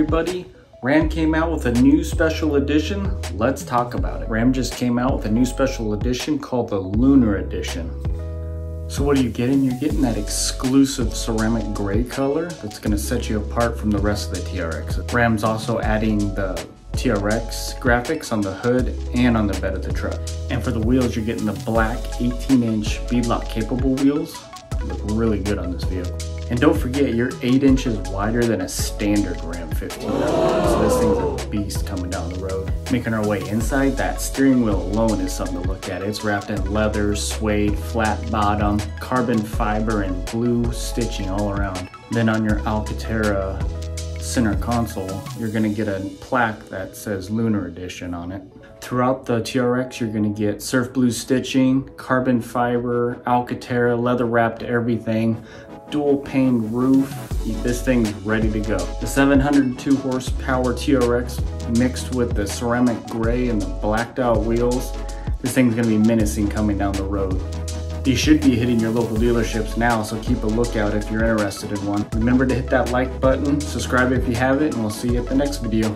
everybody. Ram came out with a new special edition. Let's talk about it. Ram just came out with a new special edition called the Lunar Edition. So what are you getting? You're getting that exclusive ceramic gray color that's gonna set you apart from the rest of the TRX. Ram's also adding the TRX graphics on the hood and on the bed of the truck. And for the wheels, you're getting the black 18-inch beadlock capable wheels. Look really good on this vehicle. And don't forget, you're 8 inches wider than a standard Ram 15. So this thing's a beast coming down the road. Making our way inside, that steering wheel alone is something to look at. It's wrapped in leather, suede, flat bottom, carbon fiber, and blue stitching all around. Then on your Alcantara center console, you're gonna get a plaque that says Lunar Edition on it. Throughout the TRX, you're gonna get surf blue stitching, carbon fiber, Alcantara, leather wrapped everything, dual pane roof. This thing's ready to go. The 702 horsepower TRX mixed with the ceramic gray and the blacked out wheels, this thing's gonna be menacing coming down the road. These should be hitting your local dealerships now, so keep a lookout if you're interested in one. Remember to hit that like button, subscribe if you haven't, and we'll see you at the next video.